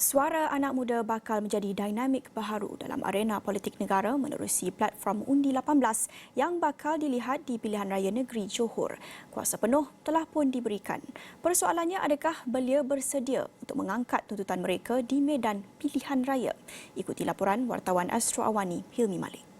Suara anak muda bakal menjadi dinamik baharu dalam arena politik negara menerusi platform Undi 18 yang bakal dilihat di pilihan raya negeri Johor. Kuasa penuh telah pun diberikan. Persoalannya, adakah belia bersedia untuk mengangkat tuntutan mereka di medan pilihan raya? Ikuti laporan wartawan Astro Awani Hilmi Malik.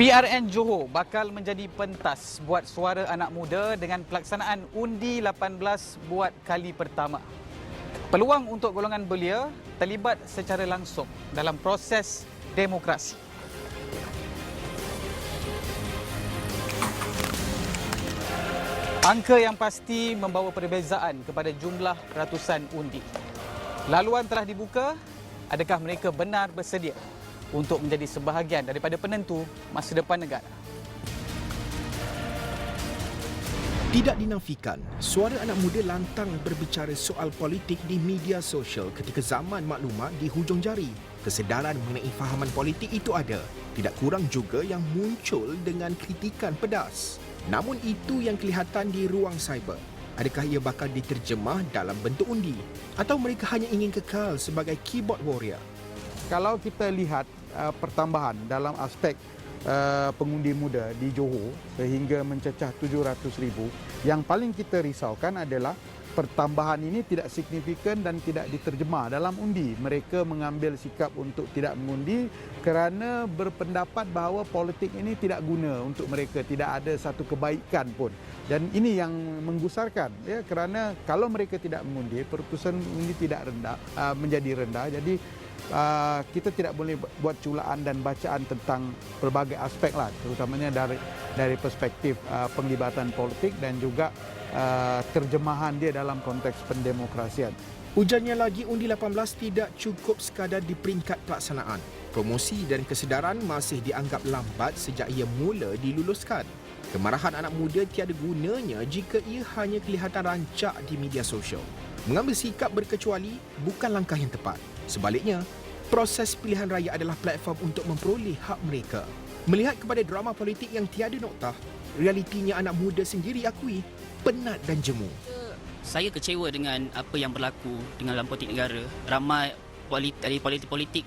PRN Johor bakal menjadi pentas buat suara anak muda dengan pelaksanaan Undi 18 buat kali pertama. Peluang untuk golongan belia terlibat secara langsung dalam proses demokrasi. Angka yang pasti membawa perbezaan kepada jumlah ratusan undi. Laluan telah dibuka, adakah mereka benar bersedia untuk menjadi sebahagian daripada penentu masa depan negara? Tidak dinafikan, suara anak muda lantang berbicara soal politik di media sosial ketika zaman maklumat di hujung jari. Kesedaran mengenai fahaman politik itu ada, tidak kurang juga yang muncul dengan kritikan pedas. Namun itu yang kelihatan di ruang cyber. Adakah ia bakal diterjemah dalam bentuk undi? Atau mereka hanya ingin kekal sebagai keyboard warrior? Kalau kita lihat pertambahan dalam aspek pengundi muda di Johor sehingga mencecah 700,000, yang paling kita risaukan adalah pertambahan ini tidak signifikan dan tidak diterjemah dalam undi. Mereka mengambil sikap untuk tidak mengundi kerana berpendapat bahawa politik ini tidak guna untuk mereka, tidak ada satu kebaikan pun. Dan ini yang menggusarkan, ya, kerana kalau mereka tidak mengundi, peruntusan undi tidak menjadi rendah. Jadi kita tidak boleh buat culaan dan bacaan tentang berbagai aspek lah, terutamanya dari perspektif penglibatan politik dan juga terjemahan dia dalam konteks pendemokrasian. Ujarnya lagi, Undi 18 tidak cukup sekadar di peringkat pelaksanaan. Promosi dan kesedaran masih dianggap lambat sejak ia mula diluluskan. Kemarahan anak muda tiada gunanya jika ia hanya kelihatan rancak di media sosial. Mengambil sikap berkecuali bukan langkah yang tepat. Sebaliknya, proses pilihan raya adalah platform untuk memperoleh hak mereka. Melihat kepada drama politik yang tiada noktah, realitinya anak muda sendiri akui penat dan jemu. Saya kecewa dengan apa yang berlaku dalam politik negara. Ramai politik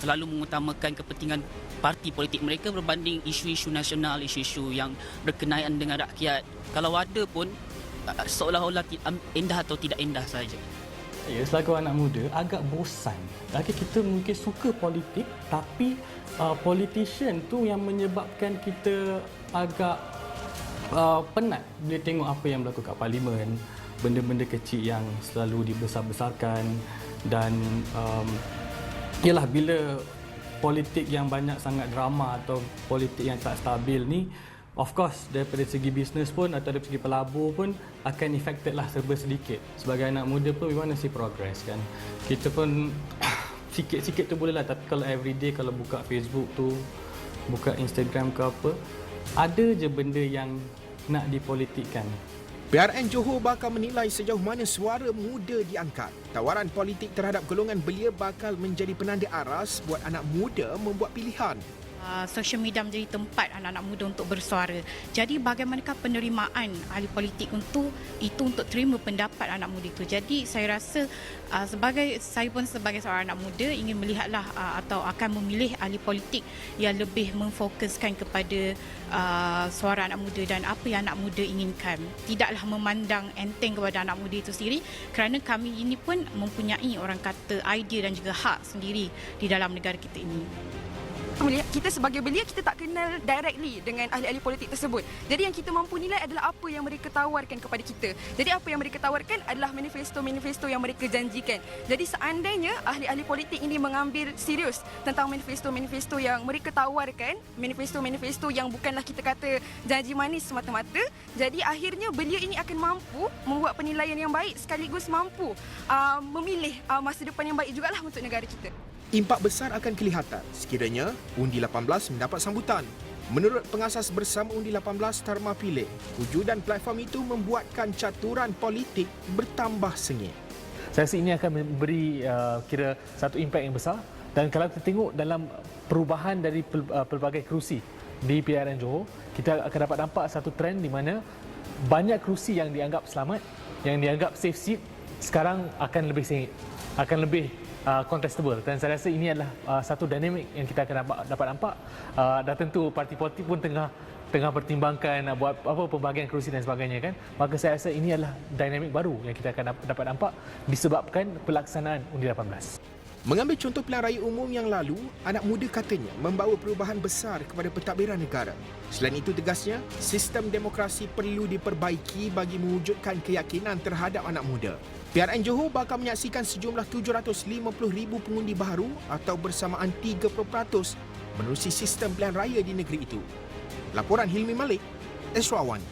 terlalu mengutamakan kepentingan parti politik mereka berbanding isu-isu nasional, isu-isu yang berkenaan dengan rakyat. Kalau ada pun seolah-olah indah atau tidak indah saja. Ya, selaku anak muda agak bosan. Lagi kita mungkin suka politik, tapi politician tu yang menyebabkan kita agak penat bila tengok apa yang berlaku kat parlimen, benda-benda kecil yang selalu dibesar-besarkan dan ialah bila politik yang banyak sangat drama atau politik yang tak stabil ni, of course daripada segi bisnes pun atau dari segi pelabur pun akan affected lah serba sedikit. Sebagai anak muda pun we want to see progress kan. Kita pun sikit-sikit tu boleh lah, tapi kalau everyday kalau buka Facebook tu, buka Instagram ke apa, ada je benda yang nak dipolitikkan. PRN Johor bakal menilai sejauh mana suara muda diangkat. Tawaran politik terhadap golongan belia bakal menjadi penanda aras buat anak muda membuat pilihan. Social media menjadi tempat anak-anak muda untuk bersuara. Jadi bagaimanakah penerimaan ahli politik untuk terima pendapat anak muda itu. Jadi saya rasa saya pun sebagai seorang anak muda ingin melihatlah atau akan memilih ahli politik yang lebih memfokuskan kepada suara anak muda dan apa yang anak muda inginkan. Tidaklah memandang enteng kepada anak muda itu sendiri, kerana kami ini pun mempunyai orang kata idea dan juga hak sendiri di dalam negara kita ini. Kita sebagai belia, kita tak kenal directly dengan ahli-ahli politik tersebut. Jadi yang kita mampu nilai adalah apa yang mereka tawarkan kepada kita. Jadi apa yang mereka tawarkan adalah manifesto-manifesto yang mereka janjikan. Jadi seandainya ahli-ahli politik ini mengambil serius tentang manifesto-manifesto yang mereka tawarkan, manifesto-manifesto yang bukanlah kita kata janji manis semata-mata, jadi akhirnya belia ini akan mampu membuat penilaian yang baik sekaligus mampu memilih masa depan yang baik jugalah untuk negara kita. Impak besar akan kelihatan sekiranya Undi 18 mendapat sambutan. Menurut pengasas bersama Undi 18 Tarma Pilih, wujudan platform itu membuatkan caturan politik bertambah sengit. Saya rasa ini akan memberi kira satu impak yang besar, dan kalau kita tengok dalam perubahan dari pelbagai kerusi di PRN Johor, kita akan dapat nampak satu trend di mana banyak kerusi yang dianggap selamat yang dianggap safe seat sekarang akan lebih sengit, akan lebih contestable, dan saya rasa ini adalah satu dinamik yang kita akan dapat nampak, dan tentu parti politik pun tengah pertimbangkan buat apa pembahagian kerusi dan sebagainya kan. Maka saya rasa ini adalah dinamik baru yang kita akan dapat nampak disebabkan pelaksanaan undi 18. Mengambil contoh pilihan raya umum yang lalu, anak muda katanya membawa perubahan besar kepada pentadbiran negara. Selain itu tegasnya, sistem demokrasi perlu diperbaiki bagi mewujudkan keyakinan terhadap anak muda. PRN Johor bakal menyaksikan sejumlah 750,000 pengundi baru atau bersamaan 3% menerusi sistem pilihan raya di negeri itu. Laporan Hilmi Malik, Astro Awan.